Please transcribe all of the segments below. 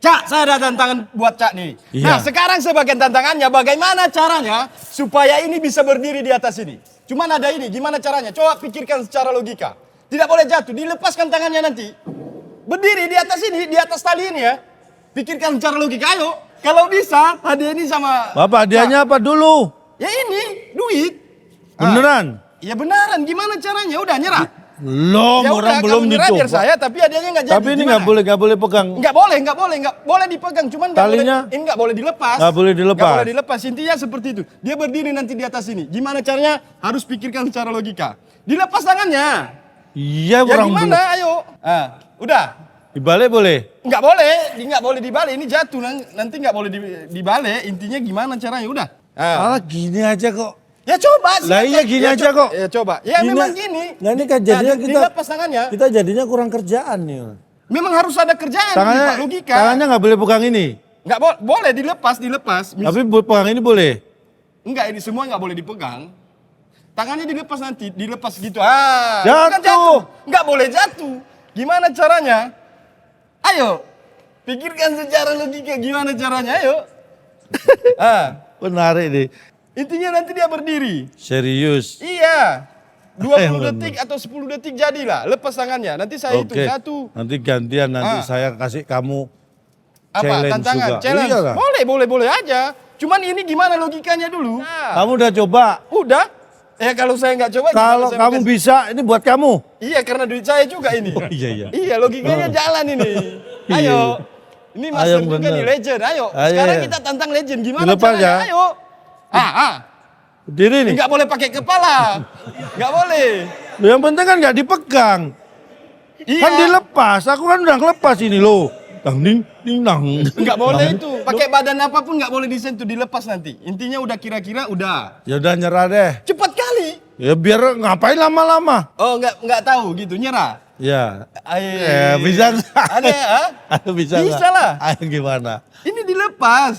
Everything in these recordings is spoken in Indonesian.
Cak, saya ada tantangan buat Cak nih. Iya. Nah, sekarang sebagai tantangannya, bagaimana caranya supaya ini bisa berdiri di atas ini? Cuman ada ini, gimana caranya? Coba pikirkan secara logika. Tidak boleh jatuh, dilepaskan tangannya nanti. Berdiri di atas ini, di atas tali ini ya. Pikirkan secara logika, ayo. Kalau bisa, hadiah ini sama... Bapak, hadiahnya apa dulu? Ya ini, duit. Beneran? Ya beneran, gimana caranya? Udah nyerah. Belum, Ya orang udah, belum kamu nyerah biar dicoba. saya, tapi hadiahnya nggak jadi. Tapi ini nggak boleh pegang. Nggak boleh dipegang. Cuman nggak Talinya? boleh, ini nggak boleh dilepas. Nggak boleh dilepas. Nggak boleh dilepas. Intinya seperti itu. Dia berdiri nanti di atas ini. Gimana caranya? Harus pikirkan secara logika. Dilepas tangannya. Iya, Ya orang gimana? belum. Ayo. Udah. Dibalik boleh? Nggak boleh dibalik. Ini jatuh nanti nggak boleh dibalik. Intinya gimana caranya? Udah. Ah, gini aja kok. Ya coba. Lah iya gini aja kok. Ya coba. Ya Gini- memang gini. Nah ini kan jadinya kita dilepas tangannya. kita jadinya kurang kerjaan nih. Memang harus ada kerjaan. Tangannya, Pak, logika. tangannya nggak boleh pegang ini. Nggak boleh dilepas. Tapi pegang ini boleh. Enggak, ini semua nggak boleh dipegang. Tangannya dilepas nanti, dilepas gitu. Jatuh. Bukan jatuh. Nggak boleh jatuh. Gimana caranya? Ayo, pikirkan secara logika gimana caranya, ayo. Menarik nih. Intinya nanti dia berdiri. Serius. Iya. 20 Yang detik atau 10 detik jadilah. Lepas tangannya. Nanti saya hitung Oke. 1. Nanti gantian nanti Ah. saya kasih kamu Apa? challenge Tantangan. juga. Challenge. Iya lah. Boleh aja. Cuman ini gimana logikanya dulu? Kamu udah coba. Udah. Kalau saya nggak coba. Kalau gimana saya kamu kasih- bisa, ini buat kamu. Iya, karena duit saya juga ini. Iya. Iya, logikanya jalan ini. Iya. Ayo. Ini Ayo, master juga bener. nih, legend. Ayo. Ayo, Sekarang iya. kita tantang legend. Gimana Dilepas caranya? ya. Ayo. Berdiri nih. Nggak boleh pakai kepala. Nggak boleh. Yang penting kan nggak dipegang. Iya. Kan dilepas. Aku kan udah ngelepas ini loh. Dang ding ding dang. Nggak boleh itu. Pakai badan apapun nggak boleh disentuh, dilepas nanti. Intinya udah kira-kira udah. Ya udah nyerah deh. Cepat kali. Ya biar ngapain lama-lama. Oh, nggak tahu gitu, nyerah. Ya. Ayo. Bisa nggak? Ada ya? Ayo bisa Bisa nggak? lah. Ayo gimana? Ini dilepas.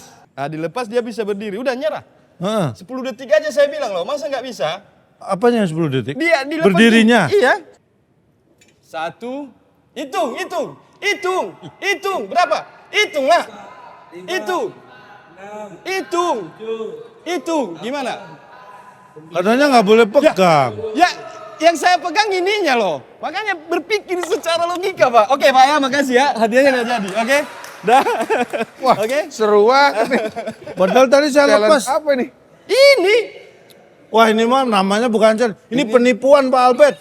Dilepas dia bisa berdiri. Udah nyerah. Heeh. 10 detik aja saya bilang loh, masa nggak bisa? Apanya 10 detik? Dia dilepas. Berdirinya? Iya. 1, hitung. Berapa? Hitunglah. Hitung. Gimana? Katanya nggak boleh pegang. Ya, yang saya pegang ininya loh. Makanya berpikir secara logika, Pak. Oke, Pak ya, makasih ya. Hadiahnya udah jadi, oke? Dah. Wah, Oke. seru banget nih. Padahal tadi saya Challenge lepas. apa ini? Ini Wah ini mah namanya bukan challenge. Ini penipuan Pak Albert.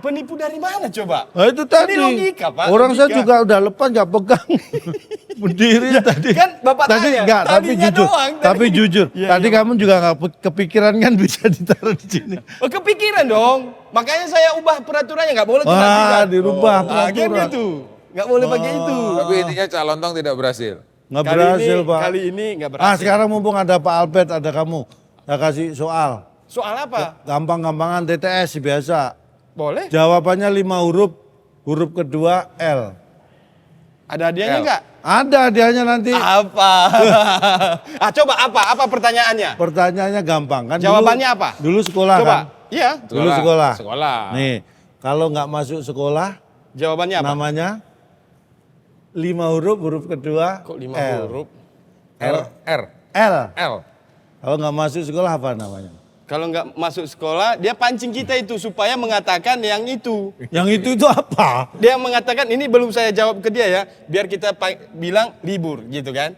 penipu dari mana coba? Nah itu tadi. Ini logika, Pak. Orang saya logika. juga udah lepas nggak pegang. Berdiri tadi. kan Bapak tadi tanya, enggak, tapi tadinya jujur. doang, tadi. Tapi jujur. Iya, tadi iya. kamu juga nggak kepikiran kan bisa ditaruh di sini. Oh, kepikiran dong. Makanya saya ubah peraturannya, nggak boleh cuma Wah, 3. dirubah Kan peraturan. gitu. Nggak boleh pakai itu. Tapi intinya calontong tidak berhasil. Nggak berhasil Pak. Kali ini nggak berhasil. Sekarang mumpung ada Pak Albert, ada kamu. Saya kasih soal. Soal apa? Gampang-gampangan TTS biasa. Boleh? Jawabannya 5 huruf. Huruf kedua L. Ada hadiahnya L. nggak? Ada hadiahnya nanti. Apa? Coba apa? Apa pertanyaannya? Pertanyaannya gampang kan. Jawabannya apa? Dulu sekolah Coba. kan. Iya. Dulu sekolah. Sekolah. Nih, kalau nggak masuk sekolah, Jawabannya apa? namanya 5 huruf, huruf kedua Kok 5 L. huruf? R. L. L. Kalau nggak masuk sekolah apa namanya? Kalau nggak masuk sekolah, dia pancing kita itu supaya mengatakan yang itu. Yang itu apa? Dia mengatakan ini belum saya jawab ke dia ya, biar kita bilang libur gitu kan?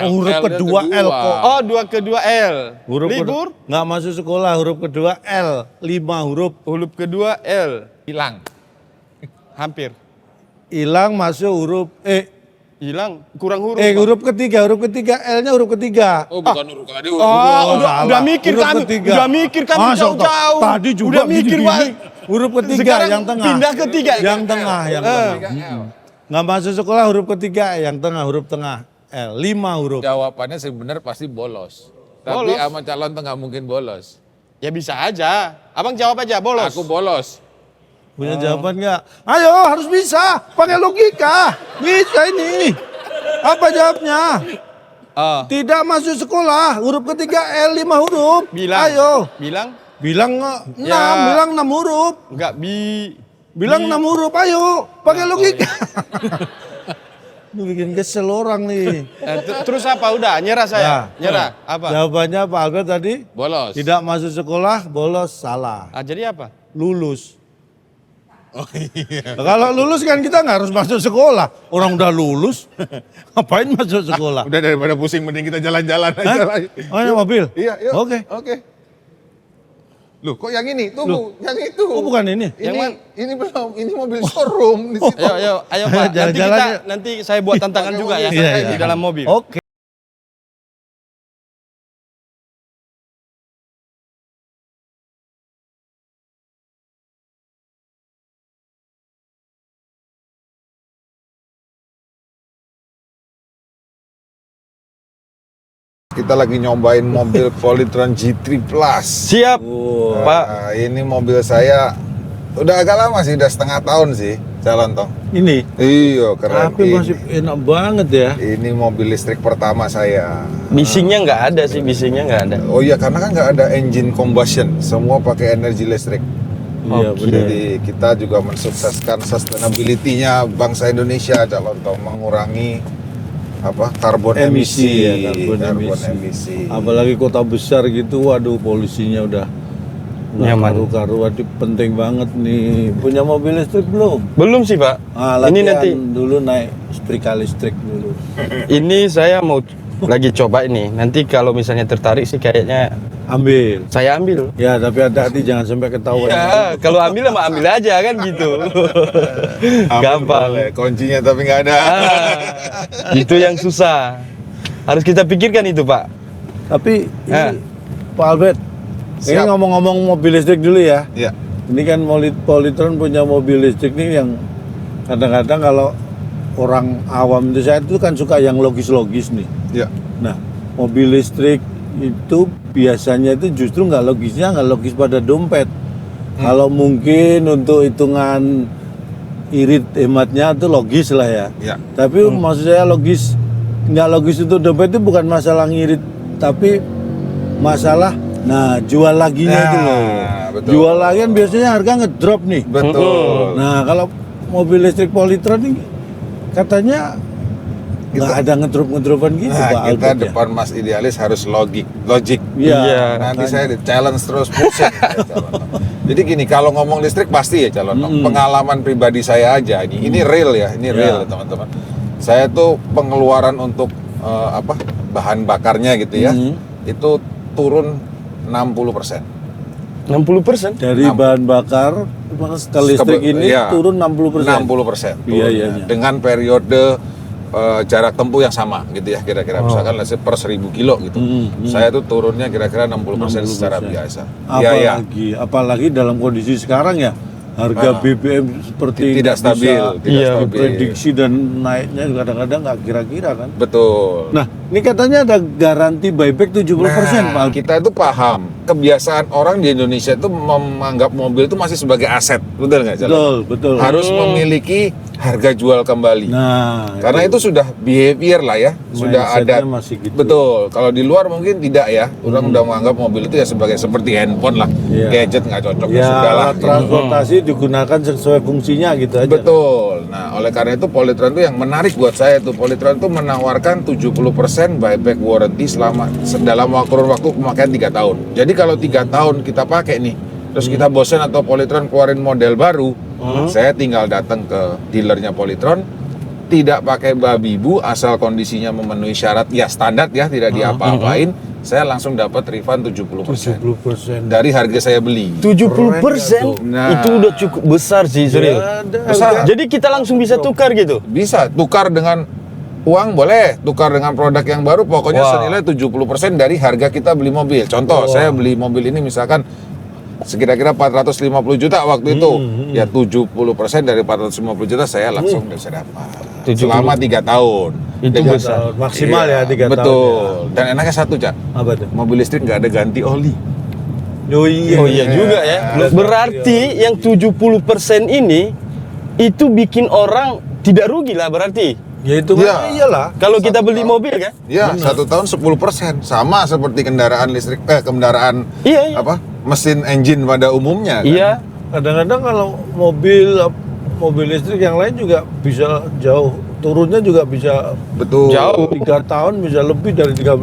Huruf L-nya kedua L kedua. kok. Oh, 2 kedua L. Huruf libur. nggak masuk sekolah, huruf kedua L. 5 huruf. Huruf kedua L. Hilang. Hampir. Hilang masuk huruf Hilang, kurang huruf. huruf ketiga L-nya huruf ketiga. Oh, bukan huruf tadi. Oh, salah. udah mikir Huruf kami. ketiga. Udah mikir kami Masa jauh-jauh. Tadi juga udah mikir gini-gini. Pak. Huruf ketiga Sekarang yang tengah. pindah ke tiga. Yang tengah, yang tengah. L. Nggak masuk sekolah huruf ketiga, yang tengah huruf tengah. L, 5 huruf. Jawabannya sebenarnya pasti bolos. Tapi Bolos. sama calon nggak mungkin bolos. Ya bisa aja. Abang jawab aja, bolos. Aku bolos. Punya jawaban nggak? Ayo harus bisa, pakai logika. Bisa ini. Apa jawabnya? Tidak masuk sekolah, huruf ketiga L 5 huruf. Bilang. Ayo. Bilang? Bilang 6, Ya. bilang 6 huruf. Enggak, Bilang 6 huruf, ayo. Pakai logika. Lu bikin kesel orang nih. Terus apa? Udah, nyerah saya. Nyerah. Apa? Jawabannya Pak Albert tadi, Bolos. tidak masuk sekolah, bolos, salah. Jadi apa? Lulus. Oh iya. Kalau lulus kan kita nggak harus masuk sekolah. Orang udah lulus, ngapain masuk sekolah? Udah daripada pusing mending kita jalan-jalan aja lah. Oh ini mobil? Iya, yuk. Oke. Loh, kok yang ini? Tuh, Loh. yang itu. Oh bukan ini? Ini belum, ini mobil showroom di situ. Ayo Pak. Jalan-jalan Nanti saya buat tantangan juga ya Iya. di dalam mobil. Oke. Kita lagi nyobain mobil Polytron G3 Plus. Siap, Pak. Nah, ini mobil saya udah agak lama sih, udah setengah tahun sih, jalan toh. Ini. Iya, keren. Tapi masih enak banget ya. Ini mobil listrik pertama saya. Bisingnya nggak ada sih, bisingnya nggak ada. Oh iya, karena kan nggak ada engine combustion, semua pakai energi listrik. Iya benar. Jadi kita juga mensukseskan sustainability-nya bangsa Indonesia, calon toh, mengurangi karbon emisi, ya, karbon emisi. Apalagi kota besar gitu, waduh polusinya udah Nyaman. karu-karuan. Penting banget nih. Punya mobil listrik belum? Belum sih, Pak. Ini Ini nanti. dulu naik setrika listrik dulu. Ini saya mau lagi coba ini. Nanti kalau misalnya tertarik sih kayaknya Ambil. saya ambil. Ya tapi hati-hati jangan sampai ketahuan. Ya, kalau ambil mah ambil aja kan gitu. Gampang. Boleh, kuncinya tapi nggak ada. Itu yang susah. Harus kita pikirkan itu, Pak. Tapi ini, Ya. Pak Albert, ini Siap. ngomong-ngomong mobil listrik dulu ya. Iya. Ini kan Polytron punya mobil listrik nih yang kadang-kadang kalau orang awam itu, saya itu kan suka yang logis-logis nih. Iya. Nah, mobil listrik itu biasanya itu justru nggak logis pada dompet. Kalau mungkin untuk hitungan irit hematnya itu logis lah ya. Iya. Tapi maksud saya nggak logis untuk dompet itu bukan masalah ngirit, tapi masalah jual laginya itu loh. Betul. Jual lagi kan biasanya harga ngedrop nih. Betul. Nah, kalau mobil listrik Polytron ini katanya nggak ada ngedropan gitu, Nah, Pak kita Albert ya. depan Mas Idealis harus logik. Iya. Nanti saya challenge terus pusing. ya, calon. Jadi gini, kalau ngomong listrik pasti ya calon. Pengalaman pribadi saya aja ini real ya, ini real teman-teman. Saya tuh pengeluaran untuk bahan bakarnya gitu ya, itu turun 60%. 60%. Dari bahan bakar ke listrik ini Iya, turun 60%. 60%. Iya. Dengan periode jarak tempuh yang sama gitu ya kira-kira. Misalkan let's say per 1000 kilo gitu. Saya tuh turunnya kira-kira 60% secara biasa. Iya. Apalagi dalam kondisi sekarang ya, harga BBM seperti Tidak nggak stabil, bisa tidak stabil. diprediksi dan naiknya kadang-kadang nggak kira-kira kan. Betul. Nah, ini katanya ada garansi buyback 70%, Pak. Kita itu paham kebiasaan orang di Indonesia itu menganggap mobil itu masih sebagai aset, betul nggak? Jalan? Betul. Harus memiliki harga jual kembali. Nah, Karena itu sudah behavior lah ya, sudah mindsetnya ada. masih gitu. Betul. Kalau di luar mungkin tidak ya. Orang udah menganggap mobil itu ya seperti handphone lah, Iya. gadget nggak cocok ya ya sudah lah. alat transportasi digunakan sesuai fungsinya gitu aja. Betul. Nah, oleh karena itu Polytron itu yang menarik buat saya tuh. Polytron itu menawarkan 70% buyback warranty dalam waktu pemakaian 3 tahun. Jadi kalau 3 tahun kita pakai nih, terus kita bosan atau Polytron keluarin model baru, saya tinggal datang ke dealernya Polytron, tidak pakai babi bu, asal kondisinya memenuhi syarat ya standar ya, tidak diapa-apain, saya langsung dapat refund 70% 70%. dari harga saya beli. 70%. Nah. Itu udah cukup besar sih, serius. Besar. Jadi kita langsung bisa tukar gitu. Bisa tukar dengan uang, boleh tukar dengan produk yang baru, pokoknya Wow. senilai 70% dari harga kita beli mobil. Contoh, saya beli mobil ini misalkan sekira-kira 450 juta waktu itu, ya 70% dari 450 juta saya langsung bisa dapat 70. selama 3 tahun. Itu Dengan- besar. Maksimal Iya, ya 3 tahun. betul. Dan enaknya satu, Cak, Apa tuh? mobil listrik nggak ada ganti oli. Oh iya. Oh iya juga ya. Berarti yang 70% ini itu bikin orang tidak rugi lah berarti. Ya itu Iya. kan iyalah. Kalau kita beli mobil kan? Ya, 1 tahun 10%, sama seperti kendaraan listrik, kendaraan Iya. mesin engine pada umumnya. Kan? Iya. Kadang-kadang kalau mobil listrik yang lain juga bisa jauh turunnya juga bisa Betul. Jauh. 3 tahun bisa lebih dari 30%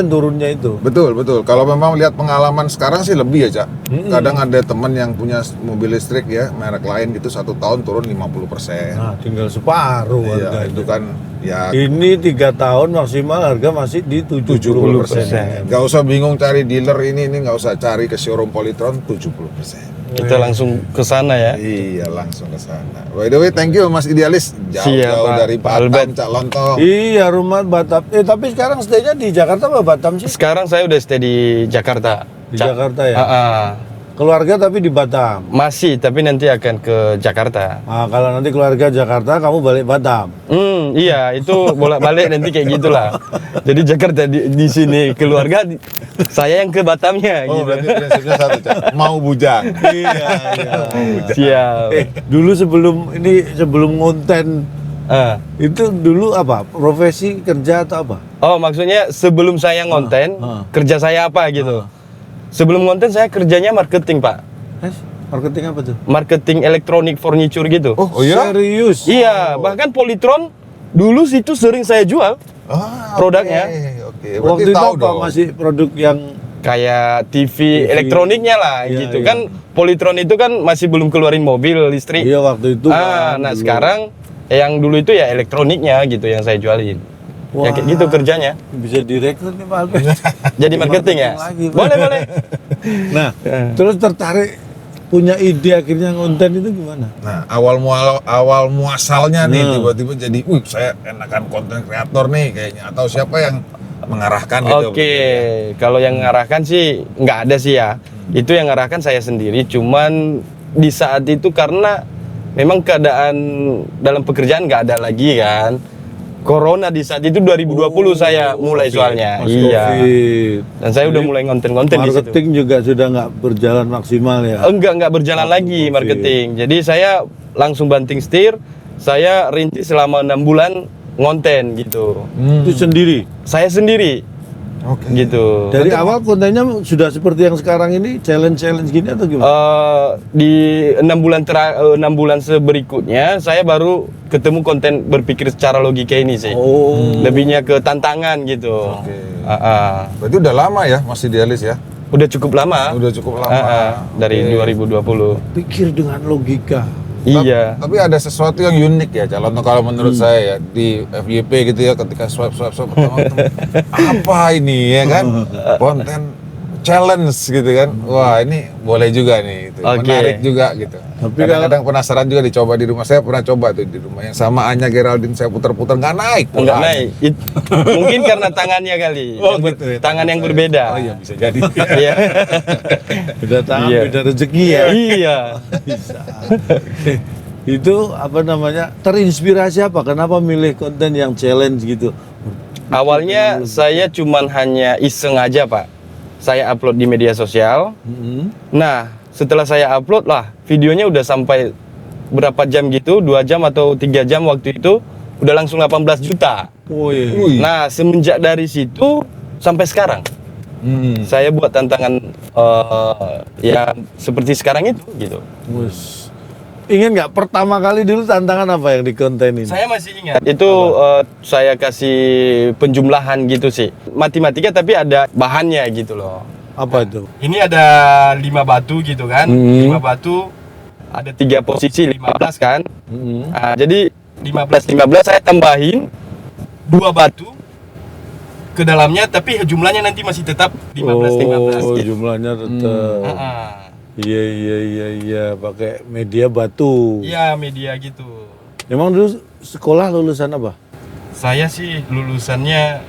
turunnya itu. Betul, betul. Kalau memang lihat pengalaman sekarang sih lebih ya, Cak. Kadang ada teman yang punya mobil listrik ya, merek lain gitu 1 tahun turun 50%. Nah, tinggal separuh Iya, harganya. itu kan ya Ini 3 tahun maksimal harga masih di 70%. Gak usah bingung cari dealer ini nggak usah cari ke showroom Polytron 70%. Kita langsung ke sana ya. Iya, langsung ke sana. By the way, thank you Mas Idealis. Siap, Jauh-jauh Pak. dari Pak Batam, Albert. Cak Lontong. Iya, rumah Batam. Tapi sekarang stay-nya di Jakarta apa Batam sih? Sekarang saya udah stay di Jakarta. Di Jakarta ya? Keluarga tapi di Batam. masih, tapi nanti akan ke Jakarta. Nah, kalau nanti keluarga Jakarta, kamu balik Batam. Iya, itu bolak-balik nanti kayak gitulah. Jadi Jakarta di sini keluarga, saya yang ke Batamnya Oh, gitu. berarti prinsipnya satu, Cak. Mau bujang. Iya, iya. Siap. Dulu sebelum ngonten Ah. itu dulu apa? Profesi kerja atau apa? Oh, maksudnya sebelum saya ngonten, kerja saya apa gitu? Sebelum ngonten saya kerjanya marketing, Pak. Marketing apa tuh? Marketing elektronik furniture gitu. Oh iya? Serius? Iya, bahkan Polytron dulu situ sering saya jual. Ah, Produknya. Oke, berarti Waktu itu tahu Oh, apa dong. masih produk yang Kayak TV elektroniknya lah Iya, gitu iya. kan. Polytron itu kan masih belum keluarin mobil listrik. iya waktu itu kan, Nah dulu. sekarang yang dulu itu ya elektroniknya gitu yang saya jualin. Ya kayak gitu kerjanya. bisa direkrut nih Pak Albert. Jadi marketing ya? lagi, Pak. Boleh, boleh. Nah, terus tertarik punya ide akhirnya ngonten itu gimana? Nah, awal muasalnya nih tiba-tiba jadi, saya enakan konten kreator nih kayaknya, atau siapa yang mengarahkan gitu. Oke, kalau yang ngarahkan sih nggak ada sih ya. Itu yang ngarahkan saya sendiri. Cuman di saat itu karena memang keadaan dalam pekerjaan nggak ada lagi kan. Corona di saat itu 2020 saya mulai soalnya. Pas Iya. Covid. Dan saya udah mulai ngonten-ngonten di situ. Marketing juga sudah nggak berjalan maksimal ya. Enggak berjalan lagi marketing. Jadi saya langsung banting setir. Saya rintis selama 6 bulan ngonten gitu. Itu sendiri. Saya sendiri. Oke. Gitu. Dari awal kontennya sudah seperti yang sekarang ini challenge gini atau gimana? Di 6 bulan berikutnya saya baru ketemu konten berpikir secara logika ini sih. Oh. Lebihnya ke tantangan gitu. Oke. Berarti Berarti udah lama ya Mas Idealis ya? udah cukup lama. Udah cukup lama. Dari 2020. Pikir dengan logika. Iya. Tapi ada sesuatu yang unik ya, calon kalau menurut saya ya di FYP gitu ya, ketika swipe pertama apa ini ya kan, konten challenge gitu kan, wah ini boleh juga nih, itu Oke. menarik juga gitu. Tapi Kadang-kadang penasaran juga dicoba di rumah, saya pernah coba tuh di rumah yang sama Anya Geraldine, saya putar-putar nggak naik. Enggak polanya. naik. Mungkin karena tangannya kali. Tangan yang berbeda. Oh iya bisa jadi. Iya. Beda tangan, Iya. beda rezeki ya. Iya. Bisa. Itu apa namanya? Terinspirasi apa? Kenapa milih konten yang challenge gitu? Awalnya saya cuman hanya iseng aja, Pak. Saya upload di media sosial. Nah, setelah saya upload lah, videonya udah sampai berapa jam gitu, 2 jam atau 3 jam waktu itu, udah langsung 18 juta. Oh iya. Wih. Nah, semenjak dari situ sampai sekarang, saya buat tantangan ya seperti sekarang itu gitu. Wus. Ingat nggak pertama kali dulu tantangan apa yang di konten ini? Saya masih ingat. Itu saya kasih penjumlahan gitu sih. Matematika tapi ada bahannya gitu loh. Apa itu? Ini ada 5 batu gitu kan. 5 batu ada 3 posisi 15 kan. Nah, jadi 15 saya tambahin 2 batu ke dalamnya tapi jumlahnya nanti masih tetap 15 Oh, gitu. jumlahnya tetap. Ah, Iya, pakai media batu. Iya, media gitu. Emang dulu sekolah lulusan apa? Saya sih lulusannya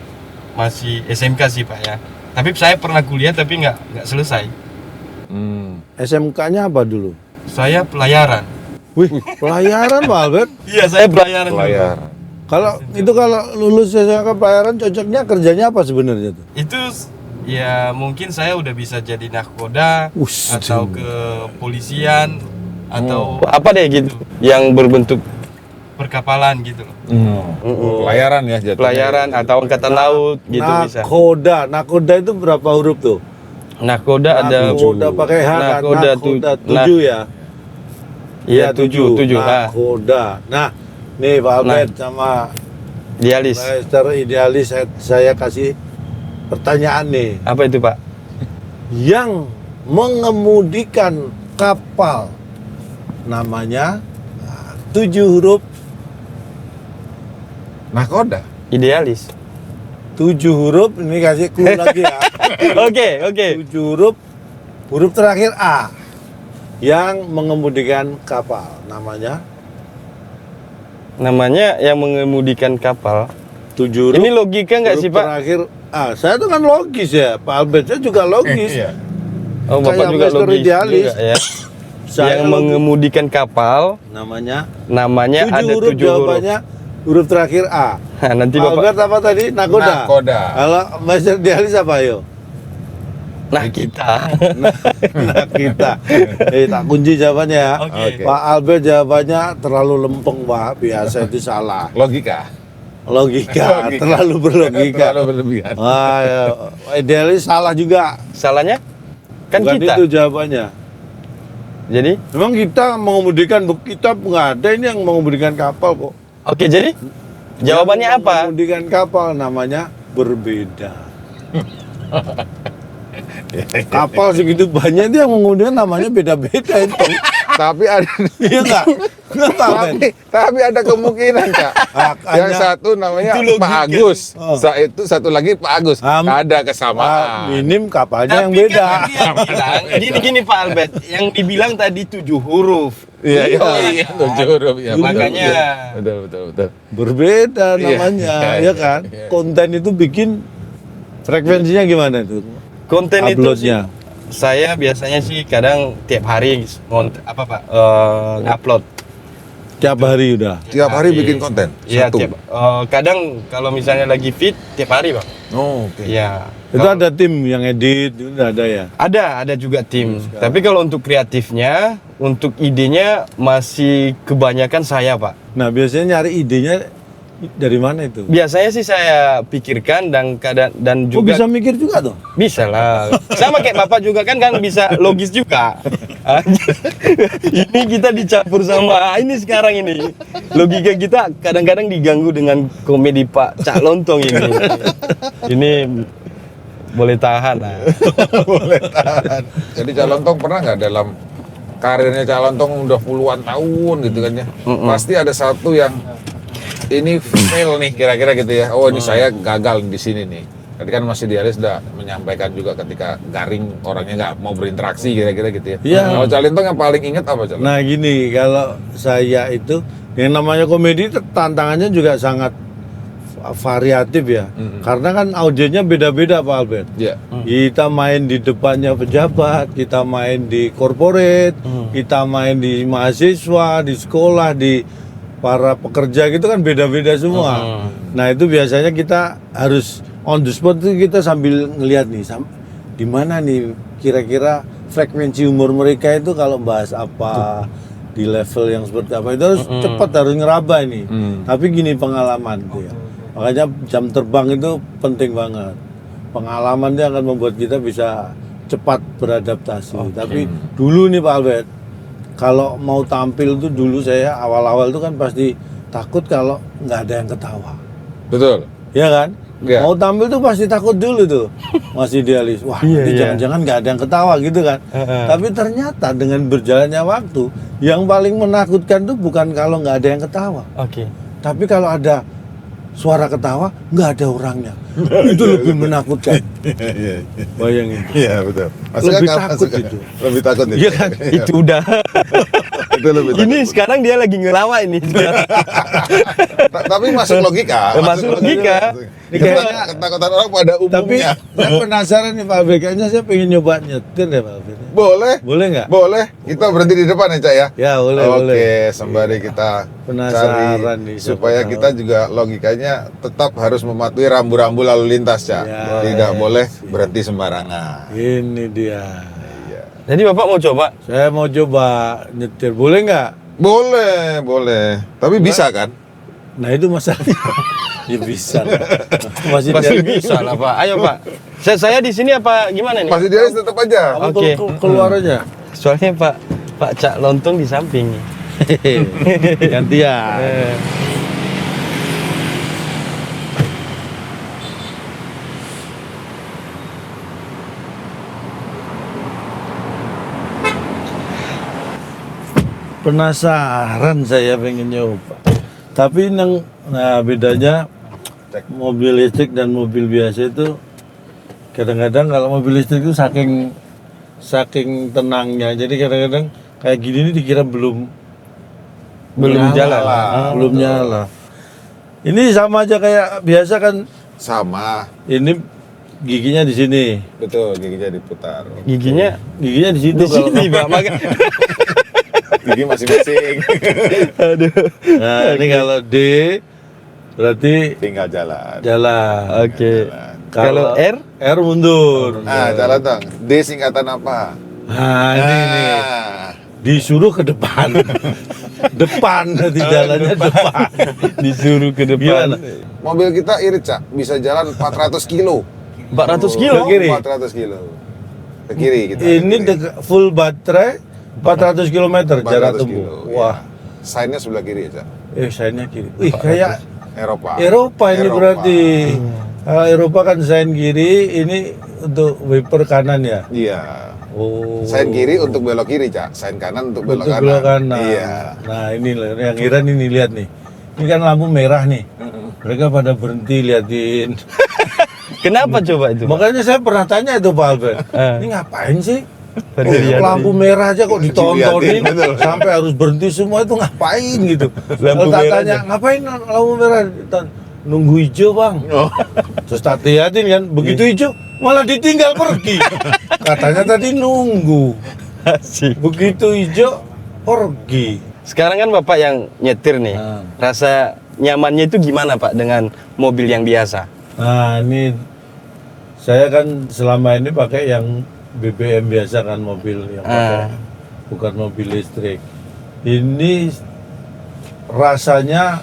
masih SMK sih Pak ya. Tapi saya pernah kuliah tapi nggak selesai. SMK-nya apa dulu? Saya pelayaran. Wih, pelayaran Pak Albert. Iya, saya pelayaran. Layar. Kalau lulus SMK pelayaran cocoknya kerjanya apa sebenarnya tuh? Itu ya mungkin saya udah bisa jadi nahkoda Ush, atau ke polisian atau apa deh gitu yang berbentuk perkapalan gitu loh. Pelayaran ya jatuhnya. Pelayaran atau angkatan laut gitu bisa. Nakoda itu berapa huruf tuh? Nahkoda ada Nakoda pakai H kan? Nakoda Nakoda nah, 7 ya? Iya 7. Nah, Nakoda. Nah, Nih Pak Albert sama Idealis. Secara idealis saya kasih pertanyaan nih. Apa itu, Pak? Yang mengemudikan kapal namanya 7 huruf, Nahkoda. Idealis. 7 huruf, ini kasih clue lagi ya. Oke. 7 huruf, huruf terakhir A. Yang mengemudikan kapal namanya Yang mengemudikan kapal. 7 huruf. Ini logika nggak huruf sih, Pak? Terakhir A. Saya itu kan logis ya, Pak Albert saya juga logis. Iya. Oh, Bapak Kayak juga Master logis Idealis. juga ya. Saya Yang logis. mengemudikan kapal Namanya 7 ada 7 huruf, 7 huruf. jawabannya huruf terakhir A. Nah, nanti Pak Bapak. Albert apa tadi? Nakoda. Nahkoda. Kalau Master Idealis apa yo? Nah, kita. Nah kita. Tak kunci jawabannya ya. Oke. Pak Albert jawabannya terlalu lempeng Pak. Biasa itu salah. Logika. Logika. Terlalu berlogika. Terlalu berlebihan. Wah, ya. Idealis salah juga. Salahnya kan Bukan kita. itu jawabannya. Jadi, Memang kita mengemudikan, kita nggak ada ini yang mengemudikan kapal kok. oke, jadi jawabannya Yang apa? mengemudikan kapal namanya berbeda. Kapal segitu banyak itu yang mengemudikan namanya beda-beda itu. Tapi ada Iya nggak? Kenapa Ben? tapi ada kemungkinan, Kak. Yang satu namanya Itu logika. Pak Agus. Oh. Itu satu lagi Pak Agus. Ada kesamaan. Minim kapalnya yang Tapi beda. kan dia bilang, gini Pak Albert, yang dibilang tadi 7 huruf. Iya, iya, 7 huruf ya. betul. Makanya. Iya, betul. Berbeda Iya, namanya, iya, ya kan? iya. Konten itu bikin frekuensinya gimana itu? Konten itu sih, Uploadnya. saya biasanya sih kadang tiap hari ngupload. Tiap hari udah. Tiap hari bikin konten. Iya, Satu. kadang kalau misalnya lagi fit tiap hari, Bang. Oh, oke. Iya. Itu ada tim yang edit, itu udah ada ya. Ada juga tim. Tapi kalau untuk kreatifnya, untuk idenya masih kebanyakan saya, Pak. Nah, biasanya nyari idenya dari mana itu? Biasanya sih saya pikirkan dan Oh, juga bisa mikir juga tuh. bisa lah. Sama kayak Bapak juga kan bisa logis juga. Ini kita dicampur sama ini sekarang ini. Logika kita kadang-kadang diganggu dengan komedi Pak Cak Lontong ini. Ini boleh tahan lah. Boleh tahan. Jadi Calontong pernah nggak dalam karirnya Calontong udah puluhan tahun gitu kan ya? Pasti ada satu yang ini fail nih kira-kira gitu ya. Oh, ini saya gagal di sini nih. Tadi kan Mas Idealis sudah menyampaikan juga ketika garing orangnya nggak mau berinteraksi kira-kira gitu ya. Iya. Kalau Calontong yang paling ingat apa Calontong? Nah, gini, kalau saya itu yang namanya komedi tantangannya juga sangat variatif ya. Karena kan audiensnya beda-beda Pak Albert. Iya. Kita main di depannya pejabat, kita main di corporate, kita main di mahasiswa, di sekolah, di para pekerja gitu kan beda-beda semua. Nah, itu biasanya kita harus on the spot itu kita sambil ngelihat nih di mana nih kira-kira frekuensi umur mereka itu kalau bahas apa di level yang seperti apa itu harus cepat, harus ngeraba ini. Tapi gini pengalaman tuh ya. Makanya jam terbang itu penting banget. Pengalaman itu akan membuat kita bisa cepat beradaptasi. Tapi dulu nih Pak Albert, kalau mau tampil tuh dulu saya awal-awal itu kan pasti takut kalau nggak ada yang ketawa. Betul. Ya kan? Iya. Mau tampil tuh pasti takut dulu tuh. Masih Idealis. Wah, Iya, ini iya. jangan-jangan nggak ada yang ketawa gitu kan. Tapi ternyata dengan berjalannya waktu, yang paling menakutkan tuh bukan kalau nggak ada yang ketawa. Oke. Tapi kalau ada suara ketawa, nggak ada orangnya. Itu lebih menakutkan. Bayangin. Iya, betul. Lebih takut itu. Lebih takut itu. Iya kan? Itu udah. Itu lebih takut. Ini sekarang dia lagi ngelawak ini. Tapi masuk logika. Masuk logika. Ketakutan orang pada Tapi umumnya. saya penasaran nih Pak Albert, kayaknya saya pengen nyoba nyetir deh Pak Albert. Boleh. Boleh nggak? Boleh. Kita berhenti di depan ya, Cak ya? Ya boleh, Oke, boleh. sembari kita Penasaran cari nih, supaya siapa kita juga logikanya tetap harus mematuhi rambu-rambu lalu lintas, Cak. Ya, Tidak ya, boleh berhenti sembarangan. Ini dia. Jadi Bapak mau coba? Saya mau coba nyetir, boleh nggak? Boleh, boleh. Tapi bisa kan? Nah itu masalahnya. Ya bisa. Masih Pasti dia- bisa lah Pak. Ayo Pak. Saya di sini apa gimana nih? Masih dia tetap aja. Kamu Oke. keluar aja. Soalnya Pak Cak Lontong di samping. Gantian. Eh, Penasaran saya pengen nyoba. Tapi bedanya mobil listrik dan mobil biasa itu kadang-kadang kalau mobil listrik itu saking tenangnya. Jadi kadang-kadang kayak gini nih dikira belum jalan, belum nyala. Ini sama aja kayak biasa kan. Sama. Ini giginya di sini. Betul, giginya diputar. Giginya Giginya di situ di sini, Pak. Gigi masing-masing. Aduh. Nah, ini kalau D berarti Tinggal jalan. jalan. Oke. Kalau R? R mundur. Nah, jalan dong. D singkatan apa? Nah, ini disuruh ke depan. Depan nanti jalannya depan. Disuruh ke depan. Gimana? Mobil kita irit, Cak. Bisa jalan 400 kilo. 400 kilo? Ke kiri. 400 kilo. Ke kiri kita. Ini full baterai 400 km jarak 400 tempuh. kilo. Wah, Ya. Sign-nya sebelah kiri, Cak. sign-nya kiri. Wih, kayak Eropa. Eropa ini berarti. Eropa kan sign kiri, ini untuk wiper kanan ya. Iya. Oh. Sign kiri untuk belok kiri, Cak. Sign kanan untuk belok Untuk kanan. belok kanan. Iya. Nah, ini loh, yang Iran ini lihat nih. Ini kan lampu merah nih. Mereka pada berhenti liatin. Kenapa coba itu, Pak? Makanya saya pernah tanya itu Pak Albert. Ini ngapain sih? Pada liatin. Lampu merah aja kok ditontonin Diliatin, sampai harus berhenti semua itu ngapain gitu. Lampu Kalau tak merah tanya aja. ngapain lampu merah? Nunggu hijau bang. Terus tak liatin kan, begitu hijau malah ditinggal pergi. Katanya tadi nunggu. Asik. Begitu hijau pergi. Sekarang kan Bapak yang nyetir nih. Nah. Rasa nyamannya itu gimana, Pak, dengan mobil yang biasa? Nah ini saya kan selama ini pakai yang BBM biasa kan, mobil yang pakai bukan mobil listrik. Ini rasanya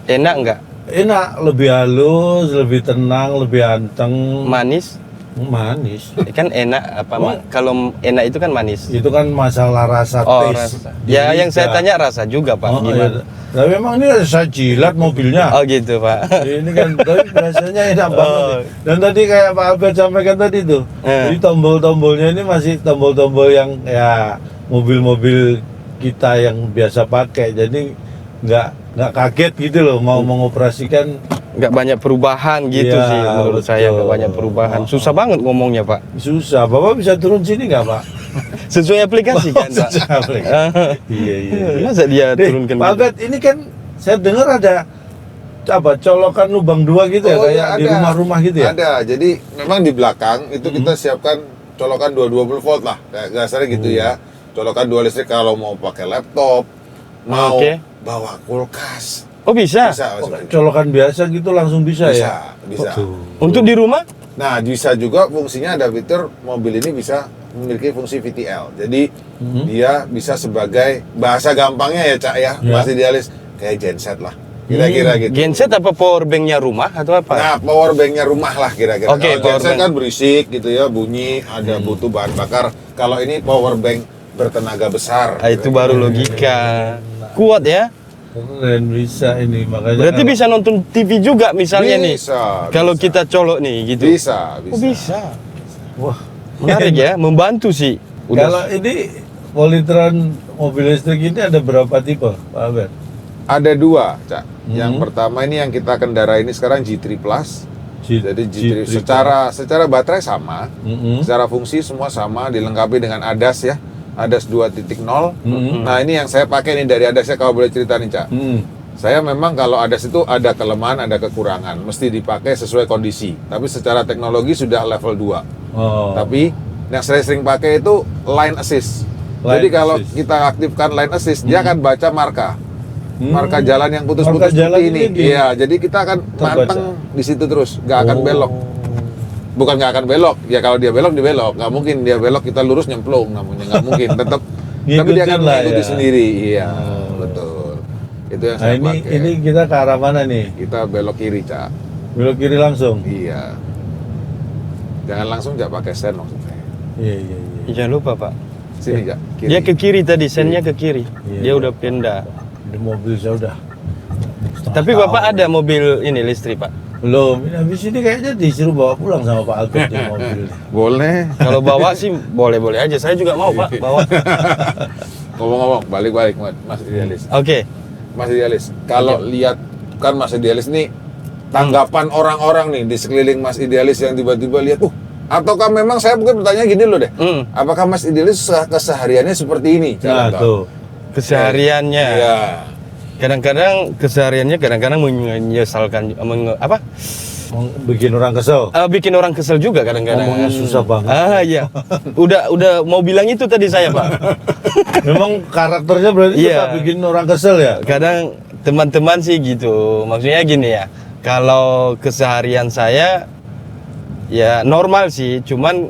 Enak nggak? enak, lebih halus, lebih tenang, lebih anteng, Manis? manis. Kan enak apa? Kalau enak itu kan manis. Itu kan masalah rasa Oh, taste. rasa. Ya, yang saya Lidah. tanya rasa juga, Pak. Oh, Gimana? iya. Tapi memang ini saya jilat mobilnya. Oh, gitu, Pak. Ini kan tapi rasanya enak banget. Oh. nih. Dan tadi kayak Pak Albert sampaikan tadi tuh, jadi tombol-tombolnya ini masih tombol-tombol yang ya mobil-mobil kita yang biasa pakai. Jadi nggak kaget gitu loh mau mengoperasikan. Nggak banyak perubahan gitu Iya, sih menurut saya, nggak betul. banyak perubahan. Susah banget ngomongnya, Pak. Susah. Bapak bisa turun sini nggak Pak? Sesuai aplikasi kan, Pak? Susah, Pak. Iya iya. Masa dia Deh, turunkan Pak gitu? Albert, ini kan saya dengar ada colokan lubang 2 gitu ya, Oh, kayak iya, di ada. rumah-rumah gitu ya? Ada. Jadi memang di belakang itu kita siapkan colokan 220 volt lah. Kayak dasarnya gitu ya. Colokan 2 listrik kalau mau pakai laptop, mau Oke. bawa kulkas. Oh, bisa? Bisa, Oh, Mas. colokan biasa gitu langsung bisa, ya? Bisa. Untuk di rumah? Nah, bisa juga fungsinya ada fitur mobil ini bisa memiliki fungsi VTL. Jadi dia bisa sebagai bahasa gampangnya ya, Cak ya, masih idealis kayak genset lah. Kira-kira gitu. Genset apa power bank-nya rumah atau apa? Nah, power bank-nya rumah lah kira-kira. Oke, Kalau power genset bank. kan berisik gitu ya, bunyi, ada butuh bahan bakar. Kalau ini power bank bertenaga besar. Ah, itu baru logika. Kuat ya? Keren, bisa ini, makanya Berarti kalau- bisa nonton TV juga misalnya nih. Bisa, Kalau bisa. kita colok nih gitu. Bisa, bisa. Oh, bisa. Wah, Menarik ya, membantu sih. kalau ini Polytron mobil listrik ini ada berapa tipe, Pak Albert? Ada 2, Cak. Yang pertama ini yang kita kendara ini sekarang G3 Plus. Jadi G3 secara baterai sama, secara fungsi semua sama, dilengkapi dengan ADAS ya. ADAS 2.0. Nah, ini yang saya pakai nih dari ADAS-nya, kalau boleh cerita nih, Cak. Saya memang kalau ADAS itu ada kelemahan, ada kekurangan, mesti dipakai sesuai kondisi. Tapi secara teknologi sudah level 2. Oh. Tapi yang saya sering pakai itu line assist. Jadi Line kalau assist. kita aktifkan line assist, dia akan baca marka. Marka jalan yang Marka putus-putus jalan seperti ini. ini di- Iya, jadi kita akan terbaca. manteng di situ terus, nggak akan belok. Bukan nggak akan belok, ya kalau dia belok dibelok, nggak mungkin dia belok kita lurus nyemplung namanya, nggak mungkin. Tetap, tapi dia akan Ngikutin lah mengikuti ya. sendiri. Iya, betul. Itu yang Nah, saya ini pakai. kita ke arah mana nih? Kita belok kiri, Cak. Belok kiri langsung. Iya. Jangan langsung Cak pakai sen maksudnya. Iya, iya, iya. Jangan lupa, Pak. Sini, Cak. Kiri. Dia ke kiri tadi, sennya ke kiri. Iya. Dia udah pindah. Di mobil saya udah. Tapi Bapak ada mobil ini listrik, Pak? Belum, ini habis ini kayaknya disuruh bawa pulang sama Pak Albert di mobil. Boleh. Kalau bawa sih boleh-boleh aja. Saya juga mau, Pak, bawa. Ngomong-ngomong, balik-balik Mas Idealis. Oke. Mas Idealis, kalau lihat kan Mas Idealis nih tanggapan orang-orang nih di sekeliling Mas Idealis yang tiba-tiba lihat, ataukah memang saya mungkin bertanya gini loh deh, apakah Mas Idealis kesehariannya seperti ini? Nah tuh. Kesehariannya. Iya. Kadang-kadang kesehariannya kadang-kadang menyesalkan Bikin orang kesel. bikin orang kesel juga kadang-kadang. Ngomongnya susah banget. Iya. Udah mau bilang itu tadi saya, Pak. Memang karakternya berarti Iya. suka bikin orang kesel ya? Kadang teman-teman sih gitu. Maksudnya gini ya. Kalau keseharian saya ya normal sih, cuman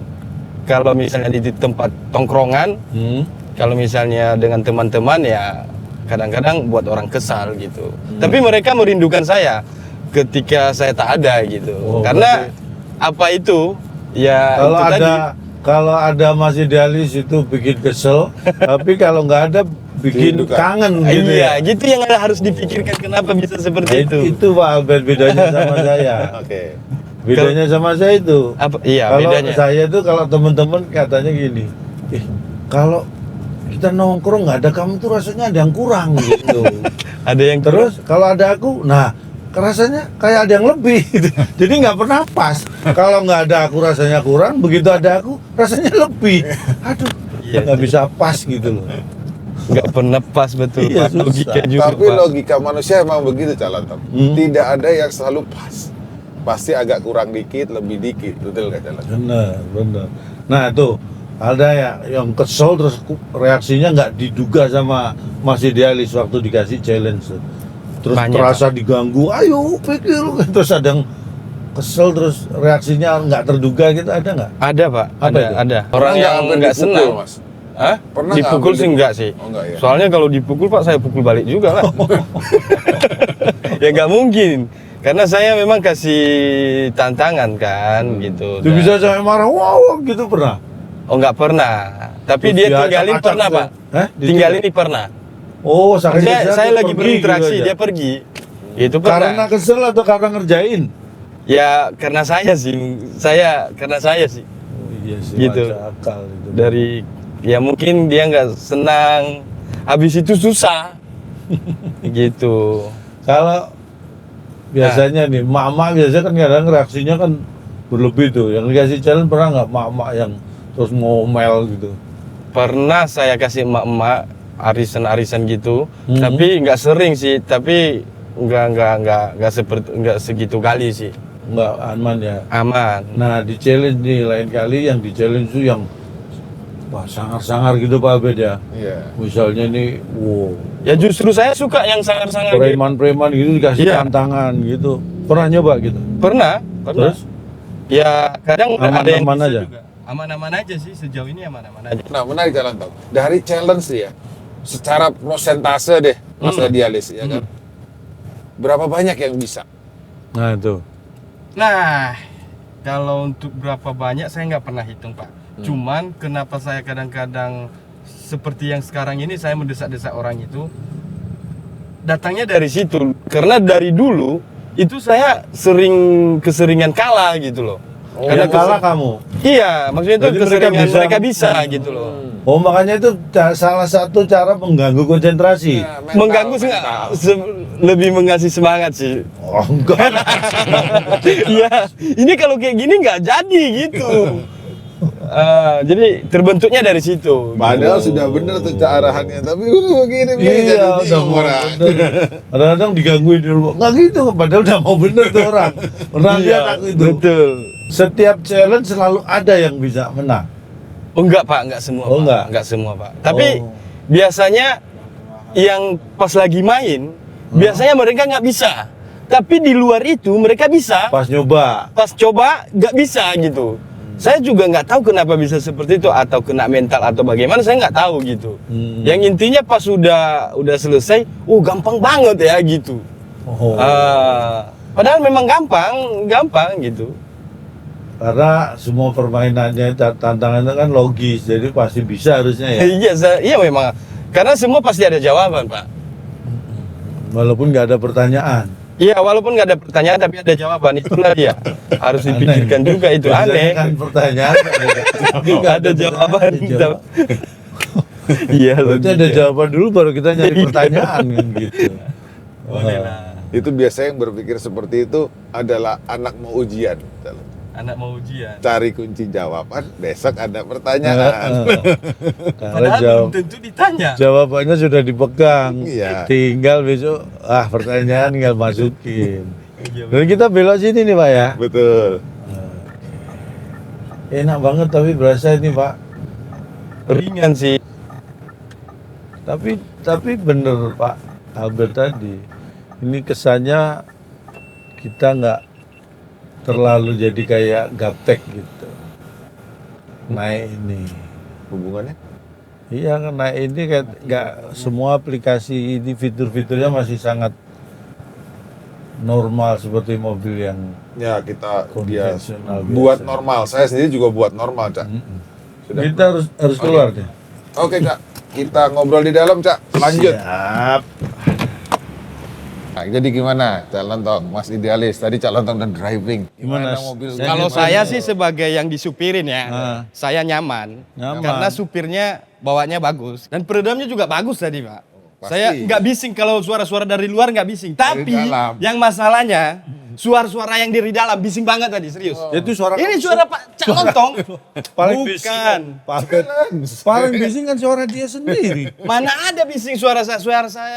kalau misalnya di tempat tongkrongan, kalau misalnya dengan teman-teman ya kadang-kadang buat orang kesal gitu. Tapi mereka merindukan saya ketika saya tak ada gitu. Karena apa itu? Ya Kalau itu tadi. kalau ada Mas Idealis itu bikin kesel, tapi kalau nggak ada bikin Rindukan. kangen gitu Iya, ya. gitu yang harus dipikirkan kenapa bisa seperti itu. Itu Pak Albert bedanya sama saya. Oke. Bedanya sama saya itu. Apa? Iya, Kalau bedanya. saya itu kalau teman-teman katanya gini, kalau kita nongkrong nggak ada kamu tuh rasanya ada yang kurang gitu. Ada yang Terus kalau ada aku, nah rasanya kayak ada yang lebih gitu. Jadi nggak pernah pas. Kalau nggak ada aku rasanya kurang, begitu ada aku rasanya lebih. Aduh, Iya, nggak bisa pas gitu loh. nggak pernah pas betul. Iya, Pak. Logika susah. juga, Tapi Pak. logika manusia emang begitu Calantam. Tidak ada yang selalu pas. Pasti agak kurang dikit, lebih dikit. Betul nggak Calantam? Bener, bener. Nah tuh ada ya yang kesel terus reaksinya nggak diduga sama Mas Idealis waktu dikasih challenge tuh. Terus Banyak, terasa diganggu, ayo pikir, terus ada yang kesel terus reaksinya nggak terduga gitu, ada nggak? Ada, Pak. Apa Ada, itu? ada. Pernah Orang nggak yang hampir nggak dipukul, senang. Mas? Hah? Pernah nggak Dipukul hampir sih enggak sih. Oh, enggak ya? Soalnya kalau dipukul Pak, saya pukul balik juga lah. Ya nggak mungkin. Karena saya memang kasih tantangan kan gitu. Itu bisa sampai marah, wow gitu pernah? Oh nggak pernah. Tapi Terus dia dia tinggalin acak-acak pernah tuh. Pak. Hah? Tinggalin ini pernah. Oh, Saya lagi berinteraksi, dia pergi. Itu Karena pernah. kesel atau karena ngerjain? Ya karena saya sih. Karena saya sih. Iya sih, Gitu. masuk akal itu. Dari ya mungkin dia nggak senang. Habis itu susah. Gitu. Kalau biasanya nih, mak-mak biasanya kan kadang reaksinya kan berlebih tuh. Yang dikasih challenge pernah nggak mak-mak yang terus ngomel gitu? Pernah saya kasih emak-emak arisan-arisan gitu, Mhm. tapi nggak sering sih, tapi nggak segitu kali sih. Nggak aman ya. Aman. Nah di challenge nih lain kali yang di challenge tuh yang wah sangar-sangar gitu Pak Abed ya. Iya. Misalnya nih, wow, Ya justru saya suka yang sangar-sangar gitu. preman-preman gitu dikasih Iya. tantangan gitu. Pernah nyoba gitu? Pernah. Terus? Ya kadang ada yang Aman-aman bisa aja? juga. Aman-aman aja sih, sejauh ini aman-aman aja. Nah, menarik Calantam. Dari challenge ya, secara prosentase deh, Mas Idealis ya kan. Berapa banyak yang bisa? Nah itu. Nah, kalau untuk berapa banyak saya nggak pernah hitung Pak. Cuman kenapa saya kadang-kadang seperti yang sekarang ini saya mendesak-desak orang itu, datangnya dari situ. Karena dari dulu itu saya keseringan kalah gitu loh. Karena kalah kamu. Iya, maksudnya itu Jadi mereka keseringan bisa- mereka bisa gitu loh. Oh makanya itu salah satu cara mengganggu konsentrasi. Ya, mental, Mengganggu sih nggak, lebih mengasih semangat sih. Oh enggak. Iya, ini kalau kayak gini nggak jadi gitu. Jadi terbentuknya dari situ. Padahal sudah bener tuh arahannya, tapi udah begini Iya, udah mau bener. Kadang-kadang digangguin dulu. Nggak gitu, padahal udah mau bener tuh orang. Pernah lihat aku itu. Betul. Setiap challenge selalu ada yang bisa menang. Oh enggak Pak, enggak semua. Oh, Pak. enggak? Semua Pak. Tapi Oh. biasanya yang pas lagi main, biasanya mereka nggak bisa. Tapi di luar itu mereka bisa. Pas nyoba. Pas coba nggak bisa gitu. Saya juga nggak tahu kenapa bisa seperti itu, atau kena mental atau bagaimana, saya nggak tahu gitu. Yang intinya pas udah selesai, gampang banget ya gitu. Oh. Padahal memang gampang gitu. Karena semua permainannya tantangannya kan logis, jadi pasti bisa harusnya ya. Iya memang. Karena semua pasti ada jawaban Pak. Walaupun nggak ada pertanyaan. Iya, walaupun nggak ada pertanyaan tapi ada jawaban, itulah dia. Harus dipikirkan juga, itu Biasanya aneh. kan pertanyaan tapi nggak Ada jawaban. dijawab. Iya, Berarti ada jawaban dulu baru kita nyari pertanyaan kan gitu. Boleh lah. Itu biasanya yang berpikir seperti itu adalah anak mau ujian. Anak mau ujian. Cari kunci jawaban, besok ada pertanyaan. Karena Padahal belum tentu ditanya. jawabannya sudah dipegang. Iya. Tinggal besok pertanyaan tinggal masukin. Dan kita belok sini nih Pak ya. Betul. Enak banget tapi berasa ini Pak. Ringan sih. Tapi bener Pak Albert tadi. Ini kesannya kita nggak terlalu jadi kayak gaptek gitu. Naik ini. Hubungannya? Iya kan naik ini kayak nggak semua aplikasi ini fitur-fiturnya masih sangat normal seperti mobil yang Ya kita dia konvensional buat biasa. normal. Saya sendiri juga buat normal, Cak. Sudah. Kita harus keluar deh. Oke, Cak. Kita ngobrol di dalam, Cak. Lanjut. Siap. Nah, jadi gimana, Cak Lontong? Mas Idealis, tadi Cak Lontong dan driving. Gimana? mobil? Saya Kalau gimana? saya sih sebagai yang disupirin ya, saya nyaman. Nyaman. Karena supirnya bawanya bagus. Dan peredamnya juga bagus tadi Pak. Pasti. Saya nggak bising kalau suara-suara dari luar nggak bising. Tapi dalam. yang masalahnya suara-suara yang dari dalam bising banget tadi, serius. Itu suara Ini suara Pak Cak Lontong. paling Bukan. paling bising kan suara dia sendiri. Mana ada bising suara saya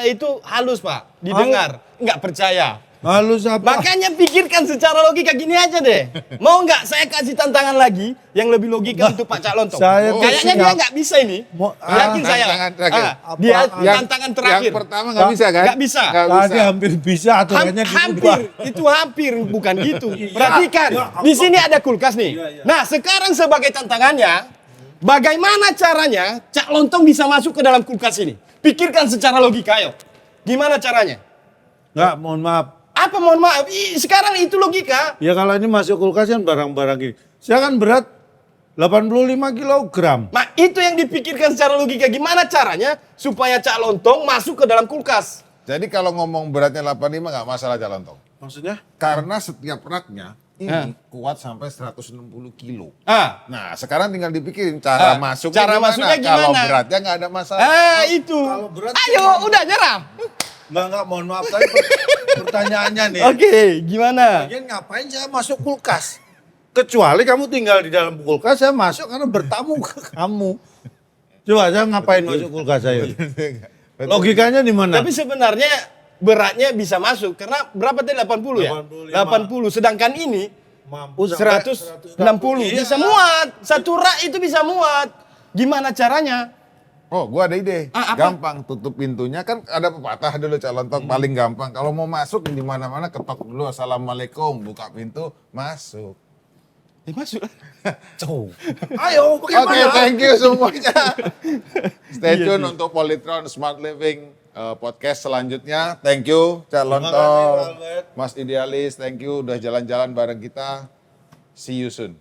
itu halus Pak, didengar. Nggak percaya. Halus apa? Makanya pikirkan secara logika gini aja deh. Mau nggak saya kasih tantangan lagi yang lebih logika untuk Pak Cak Lontong? saya tuh Kayaknya dia siap. nggak bisa ini. Mau- Yakin saya. tantangan terakhir. Dia Yang- tantangan terakhir. Yang pertama nggak bisa kan? Nggak bisa. Nggak bisa. Tadi hampir bisa aturannya Hampir, diubah. itu hampir, bukan gitu. Perhatikan, di sini ada kulkas nih. Nah, sekarang sebagai tantangannya, bagaimana caranya Cak Lontong bisa masuk ke dalam kulkas ini? Pikirkan secara logika, ayo. Gimana caranya? Nggak, mohon maaf. Apa mohon maaf, sekarang itu logika. Ya kalau ini masuk kulkas kan barang-barang ini. Saya kan berat 85 kilogram. Nah, itu yang dipikirkan secara logika. Gimana caranya supaya Cak Lontong masuk ke dalam kulkas? Jadi kalau ngomong beratnya 85 nggak masalah, Cak Lontong. Maksudnya? Karena setiap raknya ini kuat sampai 160 kilo. Ah, Nah, sekarang tinggal dipikirin cara masuknya cara gimana. masuknya Kalau gimana? beratnya nggak ada masalah. itu. Kalau berat Ayo, udah nyerah. Enggak, mohon maaf tadi pertanyaannya nih. Oke, gimana? Lagian ngapain saya masuk kulkas? Kecuali kamu tinggal di dalam kulkas, saya masuk karena bertamu ke kamu. Coba saya ngapain masuk kulkas saya? Logikanya di mana? Tapi sebenarnya beratnya bisa masuk karena berapa tadi 80 ya? 80. Sedangkan ini Mampu sampai 160 Iya. bisa muat. Satu rak itu bisa muat. Gimana caranya? Oh, gua ada ide. Apa? Gampang, tutup pintunya kan ada pepatah dulu, Cak Lontong paling gampang. Kalau mau masuk di mana-mana ketok dulu assalamualaikum, buka pintu, masuk. Masuk. Ayo, Oke, bagaimana? thank you semuanya. Stay tune untuk Polytron Smart Living podcast selanjutnya. Thank you, Cak Lontong, Mas Idealis, thank you udah jalan-jalan bareng kita. See you soon.